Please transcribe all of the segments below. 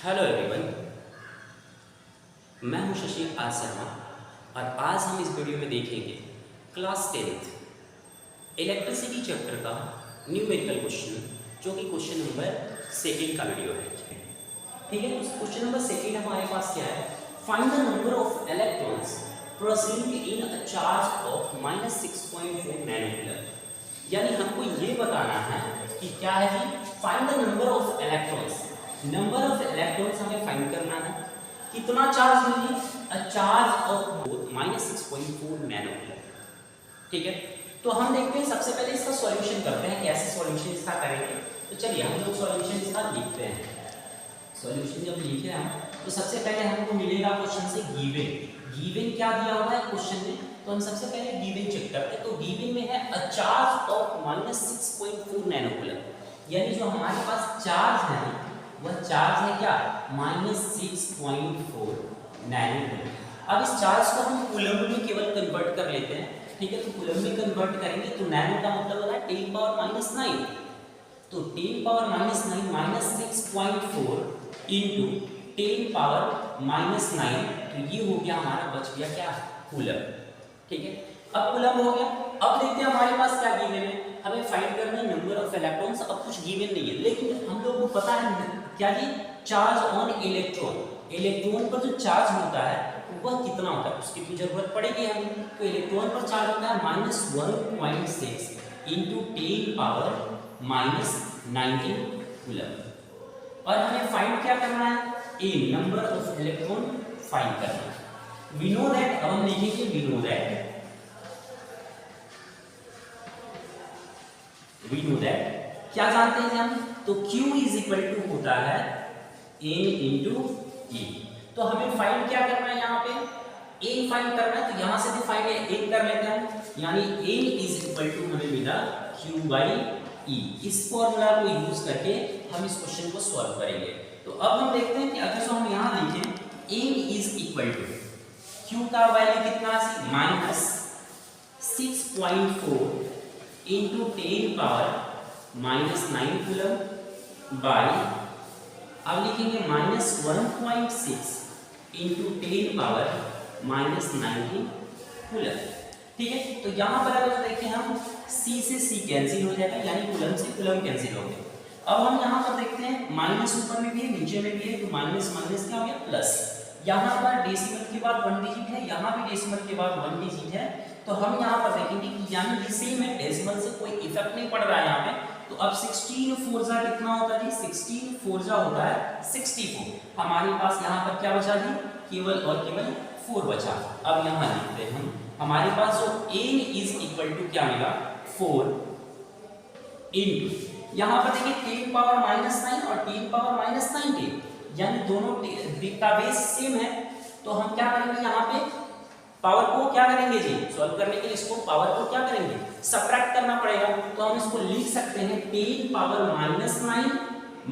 Hello everyone, मैं हूं Shashi are Sharma और आज हम इस वीडियो में देखेंगे क्लास 10th इलेक्ट्रिसिटी चैप्टर का न्यूमेरिकल क्वेश्चन, जो कि क्वेश्चन नंबर 2 का वीडियो है। ठीक है, उस क्वेश्चन नंबर 2 हमारे पास क्या है? Find the number of electrons present in a charge of -6.4 nanocoulomb. यानी हमको ये बताना है कि क्या है कि find the number of electrons. Number of electrons हमें फाइंड करना है। कितना चार्ज मिली? A charge of -6.4 nanocoulomb. ठीक है, तो हम देखते हैं, सबसे पहले इसका सॉल्यूशन करते हैं। कैसे सॉल्यूशन इसका करेंगे? तो चलिए हम लोग सॉल्यूशन इसका लिखते हैं। सॉल्यूशन जब लिखे हम, तो सबसे पहले हमको मिलेगा क्वेश्चन से गिवन क्या दिया हुआ है क्वेश्चन में, तो हम सबसे पहले गिवन चेक करते हैं। तो गिवन में है अ चार्ज ऑफ -6.4 नैनोकूलम। यानी जो हमारे पास चार्ज है वह चार्ज है क्या? -6.4 नैनोकूलम। अब इस चार्ज को हम कूलम में केवल कन्वर्ट कर लेते हैं। ठीक है, तो कूलम में कन्वर्ट करेंगे तो नैनो का मतलब होता है 10⁻⁹। तो 10⁻⁹ -6.4 इंटू 10⁻⁹, तो ये हो गया हमारा, बच गया क्या? कूलम। ठीक है, अब कूलम हो गया। अब देखते हैं हमारे पास क्या गिवन है। हमें फाइंड करना है नंबर ऑफ इलेक्ट्रॉन्स। अब कुछ गिवन नहीं है, लेकिन हम लोगों को पता है क्या जी? Charge on electron. इलेक्ट्रॉन पर जो चार्ज होता है वह कितना होता है, उसकी भी जरूरत पड़ेगी हमें। तो इलेक्ट्रॉन पर चार्ज होता है -1.6 इंटू 10⁻⁹ कूलम। और हमें फाइंड क्या करना है? ए नंबर ऑफ इलेक्ट्रॉन फाइंड करना है। वी नो दैट, अब हम लिखेंगे वी नो दैट क्या जानते हैं हम? तो Q इज इक्वल टू होता है N इंटू E। तो हमें फाइंड क्या करना है? यहाँ पे A फाइंड करना है, तो यहाँ से भी फाइंड A कर लेते हैं। यानी N इज इक्वल टू हमें मिला Q/E। इस फॉर्मूला को यूज करके हम इस क्वेश्चन को सॉल्व करेंगे। तो अब हम देखते हैं कि अगर जो हम यहाँ लिखें N is equal to Q का वैल्यू कितना है? -6.4 इंटू 10⁻⁹ कूलम बाय, अब लिखेंगे -1.6 इंटू 10⁻⁹ कूलम। ठीक है, तो यहाँ पर अगर देखिए हम C से C कैंसिल हो जाएगा, यानी कूलम से कूलम कैंसिल हो गया। अब हम यहाँ पर देखते हैं माइनस ऊपर में भी है नीचे में भी है, तो माइनस माइनस क्या हो गया? प्लस। यहाँ पर डेसिमल के बाद 1 डिजिट है, यहाँ भी डेसिमल के बाद 1 डिजिट है। तो हम यहाँ पर देखेंगे कि यानी कि सेम है, डेसिमल से कोई इफेक्ट नहीं पड़ रहा है यहाँ पे। तो अब 16 4 कितना होता है जी? 16 4 होता है 64। हमारे पास यहाँ पर क्या बचा जी? केवल और केवल 4 बचा। अब यहाँ लिखते हैं हम, हमारे पास जो n इज इक्वल टू क्या मिला? 4 इंटू, यहाँ पर देखिए 10⁻⁹ और 10⁻⁹, यानी दोनों का बेस सेम है। तो हम क्या करेंगे? यहाँ पे पावर को क्या करेंगे जी? सॉल्व करने के लिए इसको पावर को क्या करेंगे? सबट्रैक्ट करना पड़ेगा। तो हम इसको लिख सकते हैं 10⁻⁹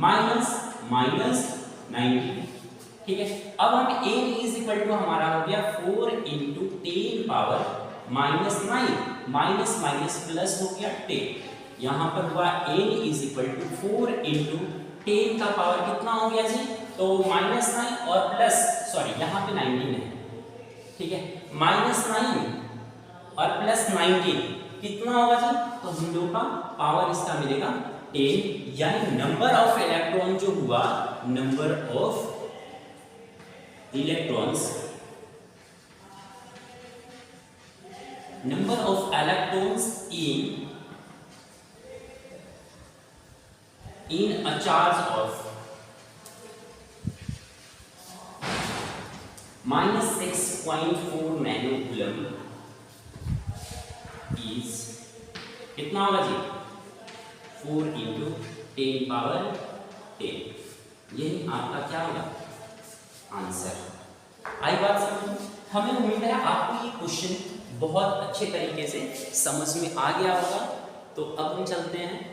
माइनस 90। ठीक है, अब हम n इज इक्वल टू हमारा हो गया 4 इंटू 10⁻⁹, माइनस माइनस प्लस हो गया 10। यहाँ पर हुआ n is equal to 4 into 10 का पावर कितना हो गया जी? तो -9 और प्लस, सॉरी यहाँ पे 19 है। ठीक है, -9 और प्लस 19 कितना होगा जी? तो हम लोग का पावर इसका मिलेगा 10। यानी नंबर ऑफ इलेक्ट्रॉन जो हुआ, number of electrons in a charge of -6.4 nanocoulomb is कितना होगा जी? 4 इंटू 10⁻⁹। यही आपका क्या होगा? आंसर। आई बात समझ? हमें उम्मीद है आपको ये क्वेश्चन बहुत अच्छे तरीके से समझ में आ गया होगा। तो अब हम चलते हैं